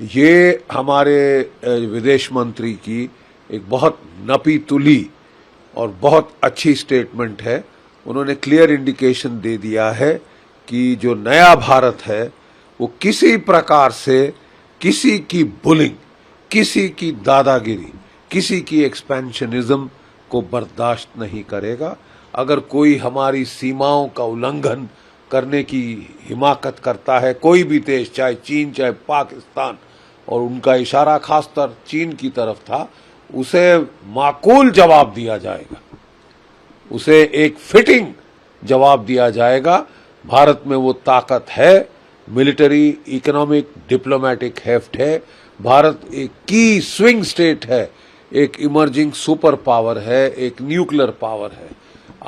ये हमारे विदेश मंत्री की एक बहुत नपी तुली और बहुत अच्छी स्टेटमेंट है। उन्होंने क्लियर इंडिकेशन दे दिया है कि जो नया भारत है वो किसी प्रकार से किसी की बुलिंग, किसी की दादागिरी, किसी की एक्सपेंशनिज्म को बर्दाश्त नहीं करेगा। अगर कोई हमारी सीमाओं का उल्लंघन करने की हिमाकत करता है, कोई भी देश, चाहे चीन चाहे पाकिस्तान, और उनका इशारा खासकर चीन की तरफ था, उसे माकूल जवाब दिया जाएगा, उसे एक फिटिंग जवाब दिया जाएगा। भारत में वो ताकत है, मिलिट्री, इकोनॉमिक, डिप्लोमेटिक हेफ्ट है। भारत एक की स्विंग स्टेट है, एक इमर्जिंग सुपर पावर है, एक न्यूक्लियर पावर है।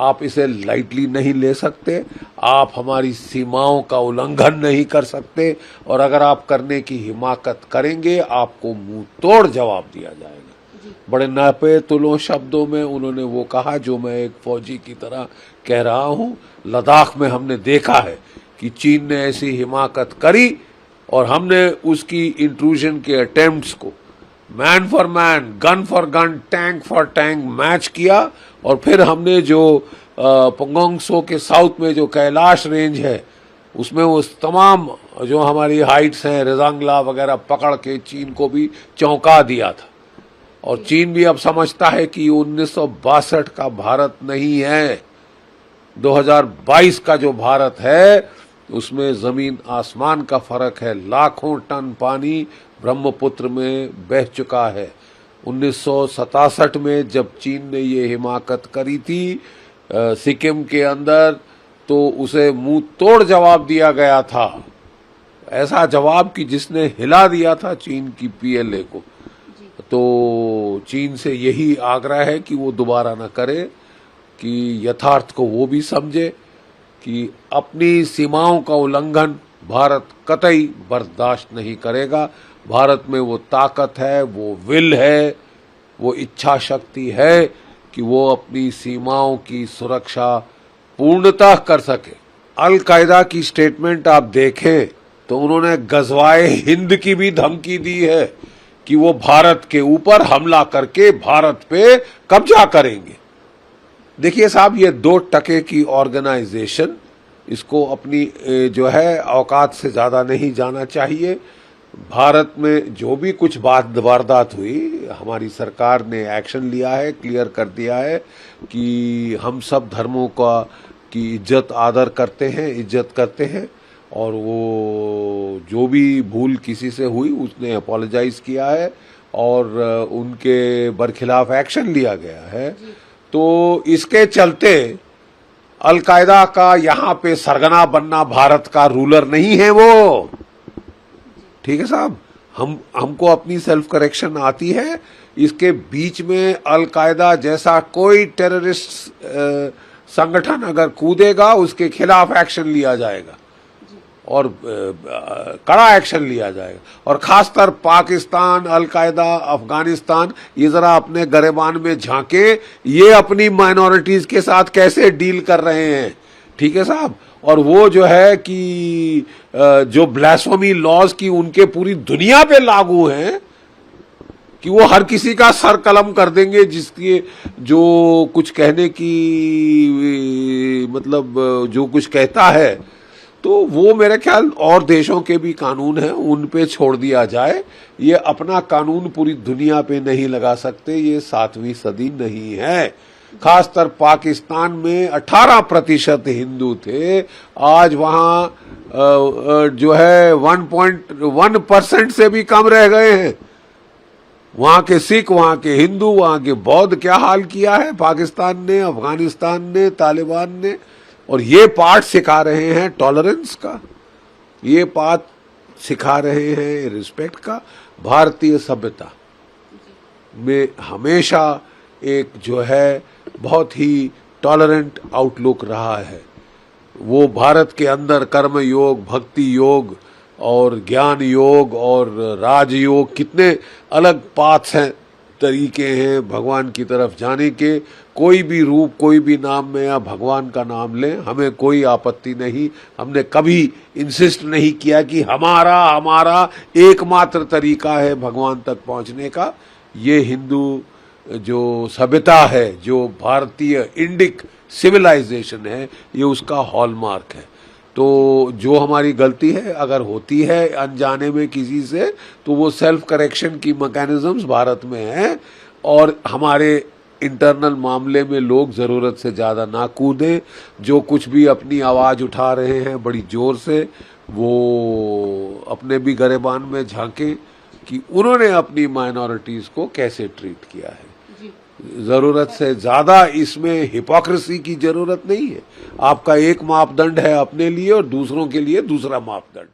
आप इसे लाइटली नहीं ले सकते, आप हमारी सीमाओं का उल्लंघन नहीं कर सकते, और अगर आप करने की हिमाकत करेंगे आपको मुंह तोड़ जवाब दिया जाएगा। बड़े नापे तुलों शब्दों में उन्होंने वो कहा जो मैं एक फौजी की तरह कह रहा हूं। लद्दाख में हमने देखा है कि चीन ने ऐसी हिमाकत करी और हमने उसकी इंट्रूजन के अटेम्प्ट्स को man for man, gun for gun, tank for tank match किया, और फिर हमने जो पंगोंग सो के साउथ में जो कैलाश रेंज है उसमें वो तमाम जो हमारी हाइट्स हैं, रेजांगला वगैरह पकड़ के चीन को भी चौंका दिया था। और चीन भी अब समझता है कि 1962 का भारत नहीं है, 2022 का जो भारत है उसमें जमीन आसमान का फर्क है। लाखों टन पानी ब्रह्मपुत्र में बह चुका है। 1967 में जब चीन ने ये हिमाकत करी थी सिक्किम के अंदर, तो उसे मुंह तोड़ जवाब दिया गया था, ऐसा जवाब कि जिसने हिला दिया था चीन की पीएलए को। तो चीन से यही आग्रह है कि वो दोबारा न करे, कि यथार्थ को वो भी समझे कि अपनी सीमाओं का उल्लंघन भारत कतई बर्दाश्त नहीं करेगा। भारत में वो ताकत है, वो विल है, वो इच्छा शक्ति है कि वो अपनी सीमाओं की सुरक्षा पूर्णतः कर सके। अल कायदा की स्टेटमेंट आप देखें तो उन्होंने गजवाए हिंद की भी धमकी दी है कि वो भारत के ऊपर हमला करके भारत पे कब्जा करेंगे। देखिए साहब, ये 2 टके की ऑर्गेनाइजेशन, इसको अपनी जो है औकात से ज्यादा नहीं जाना चाहिए। भारत में जो भी कुछ वारदात हुई, हमारी सरकार ने एक्शन लिया है, क्लियर कर दिया है कि हम सब धर्मों की इज्जत आदर करते हैं, इज्जत करते हैं, और वो जो भी भूल किसी से हुई उसने अपोलोजाइज किया है और उनके बरखिलाफ एक्शन लिया गया है। तो इसके चलते अल कायदा का यहाँ पे सरगना बनना भारत का रूलर नहीं है वो। ठीक है साहब, हमको अपनी सेल्फ करेक्शन आती है। इसके बीच में अल कायदा जैसा कोई टेररिस्ट संगठन अगर कूदेगा उसके खिलाफ एक्शन लिया जाएगा और कड़ा एक्शन लिया जाएगा। और खासकर पाकिस्तान, अल कायदा, अफगानिस्तान, ये जरा अपने गरेबान में झांके, ये अपनी माइनॉरिटीज के साथ कैसे डील कर रहे हैं। ठीक है साहब, और वो जो है कि जो ब्लास्फेमी लॉज की उनके पूरी दुनिया पे लागू हैं, कि वो हर किसी का सर कलम कर देंगे जिसके जो कुछ कहने की मतलब जो कुछ कहता है, तो वो मेरे ख्याल और देशों के भी कानून हैं, उन पे छोड़ दिया जाए। ये अपना कानून पूरी दुनिया पे नहीं लगा सकते, ये 7वीं सदी नहीं है। खासकर पाकिस्तान में 18% हिंदू थे, आज वहां जो है 1.1% से भी कम रह गए हैं। वहां के सिख, वहां के हिंदू, वहां के बौद्ध क्या हाल किया है पाकिस्तान ने, अफगानिस्तान ने, तालिबान ने। और ये पाठ सिखा रहे हैं टॉलरेंस का, ये पाठ सिखा रहे हैं रिस्पेक्ट का। भारतीय सभ्यता में हमेशा एक जो है बहुत ही टॉलरेंट आउटलुक रहा है। वो भारत के अंदर कर्म योग, भक्ति योग और ज्ञान योग और राजयोग, कितने अलग पाथ्स हैं तरीके हैं भगवान की तरफ जाने के। कोई भी रूप, कोई भी नाम में या भगवान का नाम लें, हमें कोई आपत्ति नहीं। हमने कभी इंसिस्ट नहीं किया कि हमारा एकमात्र तरीका है भगवान तक पहुंचने का। ये हिंदू जो सभ्यता है, जो भारतीय इंडिक सिविलाइजेशन है, ये उसका हॉलमार्क है। तो जो हमारी गलती है अगर होती है अनजाने में किसी से, तो वो सेल्फ करेक्शन की मैकेनिज्म्स भारत में हैं। और हमारे इंटरनल मामले में लोग ज़रूरत से ज़्यादा ना कूदें। जो कुछ भी अपनी आवाज़ उठा रहे हैं बड़ी ज़ोर से, वो अपने भी गिरेबान में झांकें कि उन्होंने अपनी माइनॉरिटीज़ को कैसे ट्रीट किया है। जरूरत से ज्यादा इसमें हिपोक्रेसी की जरूरत नहीं है। आपका एक मापदंड है अपने लिए और दूसरों के लिए दूसरा मापदंड।